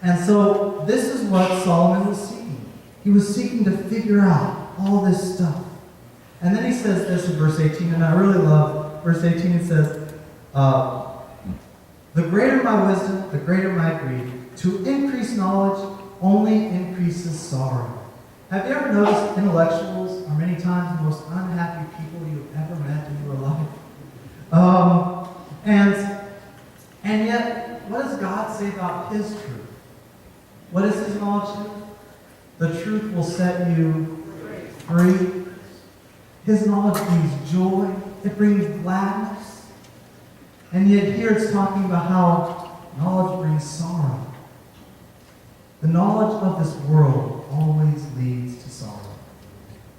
And so this is what Solomon was seeking. He was seeking to figure out all this stuff. And then he says this in verse 18, and I really love verse 18. It says, the greater my wisdom, the greater my grief. To increase knowledge only increases sorrow. Have you ever noticed intellectuals are many times the most unhappy people you've ever met in your life? And yet, what does God say about His truth? What is His knowledge? The truth will set you free. His knowledge brings joy. It brings gladness. And yet here it's talking about how knowledge brings sorrow. The knowledge of this world always leads to sorrow.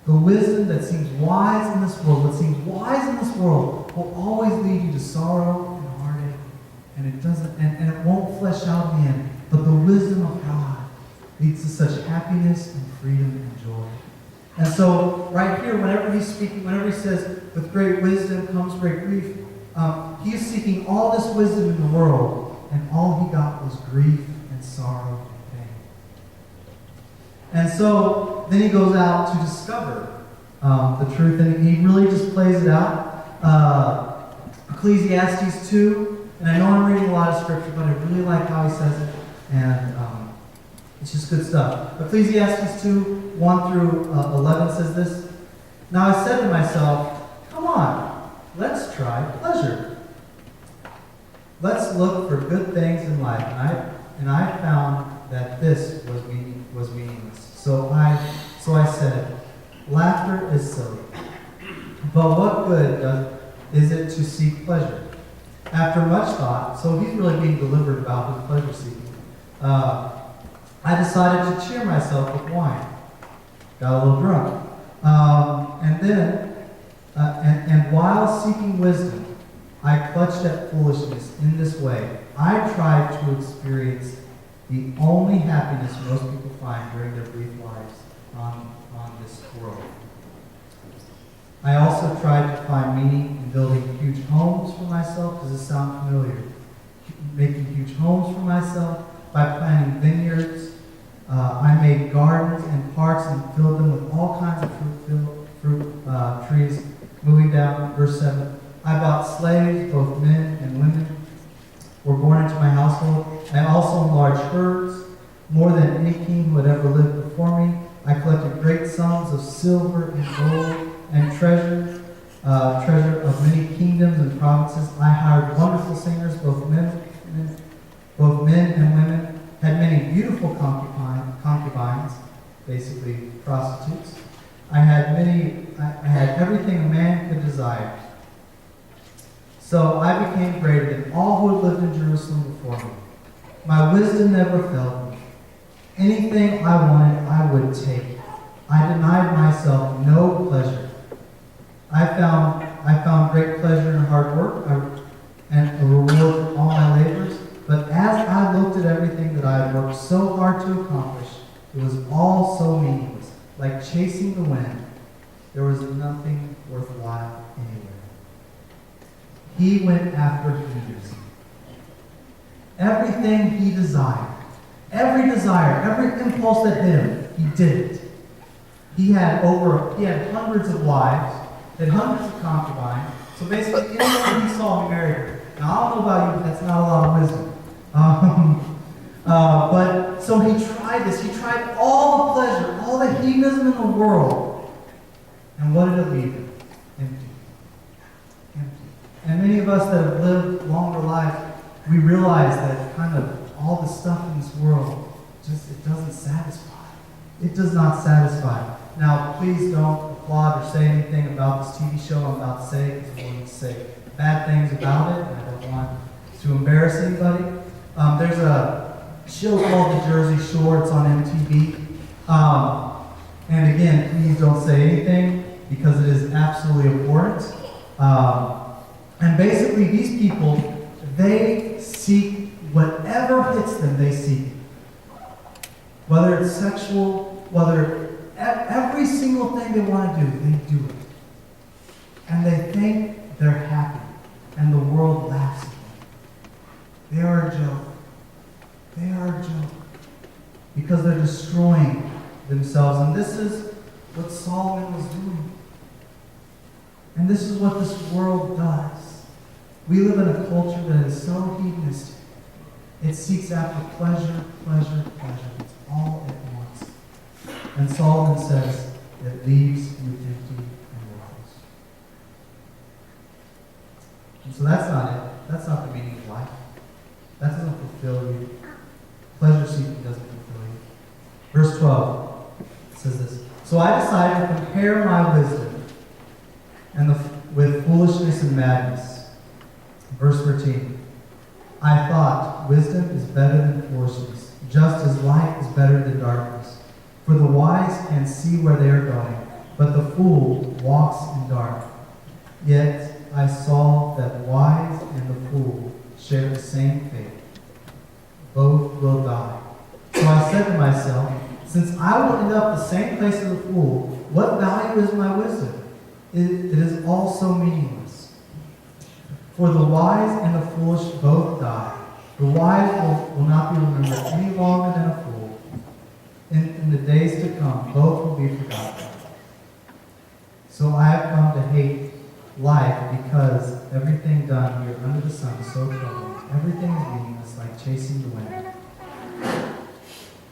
The wisdom that seems wise in this world, will always lead you to sorrow and heartache. And it doesn't, and it won't flesh out in the end. But the wisdom of God leads to such happiness and freedom and joy. And so, right here, whenever he's speaking, whenever he says, with great wisdom comes great grief, he's seeking all this wisdom in the world, and all he got was grief and sorrow and pain. And so, then he goes out to discover the truth, and he really just plays it out. Ecclesiastes 2, and I know I'm reading a lot of scripture, but I really like how he says it, and it's just good stuff. Ecclesiastes 2, 1 through 11 says this. Now I said to myself, come on, let's try pleasure. Let's look for good things in life. And I found that this was meaningless. So I said, laughter is silly. But what good is it to seek pleasure? After much thought, so he's really being deliberate about his pleasure seeking. I decided to cheer myself with wine. Got a little drunk. And while seeking wisdom, I clutched at foolishness in this way. I tried to experience the only happiness most people find during their brief lives on this world. I also tried to find meaning in building huge homes for myself. Does this sound familiar? Making huge homes for myself by planting vineyards. I made gardens and parks and filled them with all kinds of fruit trees. Moving down, verse 7. I bought slaves, both men and women were born into my household. I also enlarged herds, more than any king who had ever lived before me. I collected great sums of silver and gold and treasure of many kingdoms and provinces. I hired wonderful singers, both men and women, had many beautiful concubines, basically prostitutes. I had everything a man could desire. So I became greater than all who had lived in Jerusalem before me. My wisdom never failed me. Anything I wanted, I would take. I denied myself no pleasure. I found great pleasure in hard work and a reward for all my labors. But as I looked at everything that I had worked so hard to accomplish, it was all so meaningless. Like chasing the wind, there was nothing worthwhile anywhere. He went after hedonism. Everything he desired, every impulse that hit him, he did it. He had hundreds of wives, had hundreds of concubines. So basically, anyone he saw, he married her. Now, I don't know about you, but that's not a lot of wisdom. But so he tried this. He tried all the pleasure, all the hedonism in the world. And what did it leave him? Empty. And many of us that have lived longer lives, we realize that kind of all the stuff in this world, it doesn't satisfy. It does not satisfy. Now, please don't applaud or say anything about this TV show I'm about to say, because I'm going to say bad things about it, and I don't want to embarrass anybody. There's a show called The Jersey Shore. It's on MTV. And again, please don't say anything, because it is absolutely abhorrent. And basically, these people, they seek whatever hits them, they seek. Whether it's sexual, every single thing they want to do, they do it. And they think they're happy, and the world laughs at them. They are a joke. They are a joke. because they're destroying themselves. And this is what Solomon was doing. And this is what this world does. We live in a culture that is so hedonistic. It seeks after pleasure, pleasure, pleasure. It's all at once. And Solomon says, it leaves you empty and worthless. And so that's not it. That's not the meaning of life. That doesn't fulfill you. Pleasure seeking doesn't fulfill you. Verse 12 says this. So I decided to compare my wisdom with foolishness and madness. Verse 13. I thought, wisdom is better than foolishness, just as light is better than darkness. For the wise can see where they are going, but the fool walks in dark. Yet I saw that wise and the fool share the same fate. Both will die. So I said to myself, since I will end up the same place as the fool, what value is my wisdom? It is also meaningless. For the wise and the foolish both die. The wise will not be remembered any longer than a fool. In the days to come, both will be forgotten. So I have come to hate life because everything done here under the sun is so troubling. Everything is meaningless, like chasing the wind.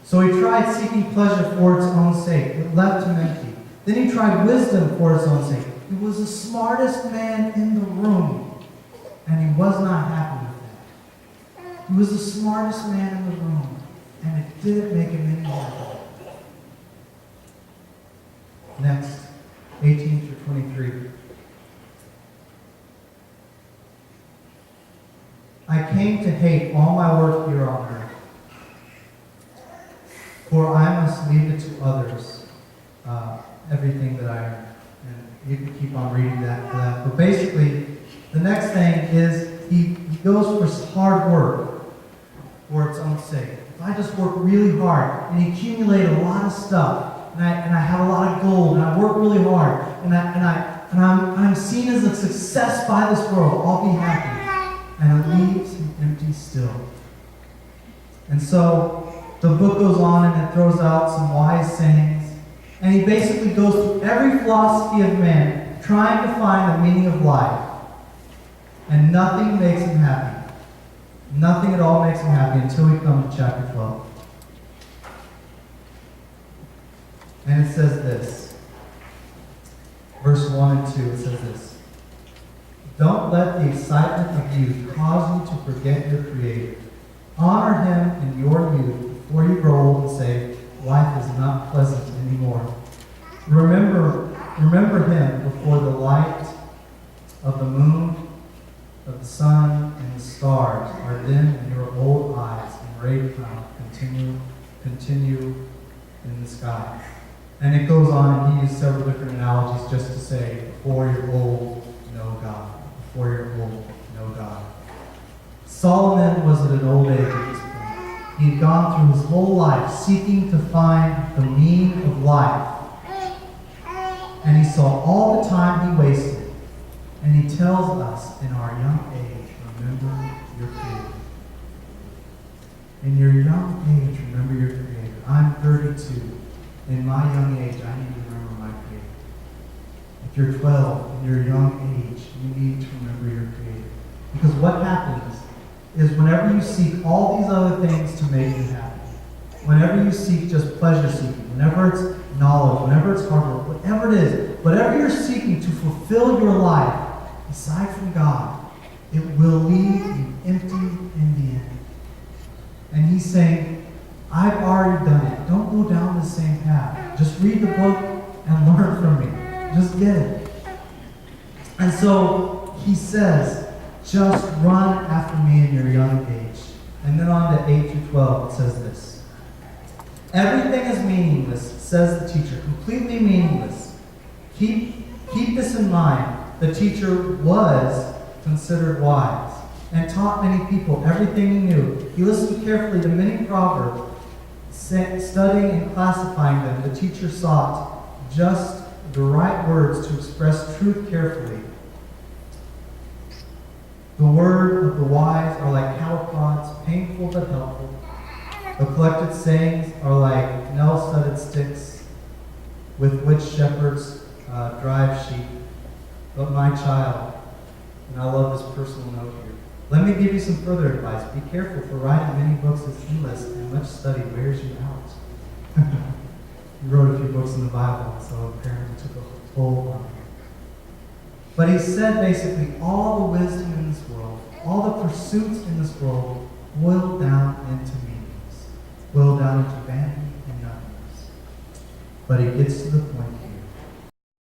So he tried seeking pleasure for its own sake. It left him empty. Then he tried wisdom for its own sake. He was the smartest man in the room, and he was not happy with that. He was the smartest man in the room, and it didn't make him any happier. Next, 18 through 23. I came to hate all my work here on earth, for I must leave it to others, everything that I earn. And you can keep on reading that. But basically, the next thing is he goes for hard work for its own sake. If I just work really hard and accumulate a lot of stuff, and I have a lot of gold, and I work really hard, and I'm seen as a success by this world, I'll be happy. And it leaves him empty still. And so the book goes on and it throws out some wise sayings. And he basically goes through every philosophy of man, trying to find the meaning of life. And nothing makes him happy. Nothing at all makes him happy until we come to chapter 12. And it says this. Verse 1 and 2, it says this. Don't let the excitement of youth cause you to forget your Creator. Honor Him in your youth before you grow old and say, life is not pleasant anymore. Remember Him before the light of the moon, of the sun, and the stars are dim in your old eyes, and ray cloud continue in the sky. And it goes on, and he uses several different analogies just to say, before you're old, know God. Before you're old, know God. Solomon was at an old age at this point. He had gone through his whole life seeking to find the meaning of life. And he saw all the time he wasted. And he tells us in our young age, remember your Creator. In your young age, remember your Creator. I'm 32. In my young age, I need to remember my Creator. If you're 12, in your young age, you need to remember your Creator. Because what happens is whenever you seek all these other things to make you happy, whenever you seek just pleasure seeking, whenever it's knowledge, whenever it's hard work, whatever it is, whatever you're seeking to fulfill your life, aside from God, it will leave you empty in the end. And he's saying, I've already done it. Don't go down the same path. Just read the book and learn from me. Just get it. And so he says, just run after me in your young age. And then on to 8 through 12, it says this. Everything is meaningless, says the teacher, completely meaningless. Keep this in mind. The teacher was considered wise and taught many people everything he knew. He listened carefully to many proverbs. Studying and classifying them, the teacher sought just the right words to express truth carefully. The word of the wise are like cattle prods, painful but helpful. But collected sayings are like nail-studded sticks with which shepherds drive sheep. But my child, and I love this personal note here, let me give you some further advice. Be careful, for writing many books is endless, and much study wears you out. He wrote a few books in the Bible, so apparently took a toll on him. But he said basically all the wisdom in this world, all the pursuits in this world, boil down into meaningless, boil down into vanity and nothingness. But he gets to the point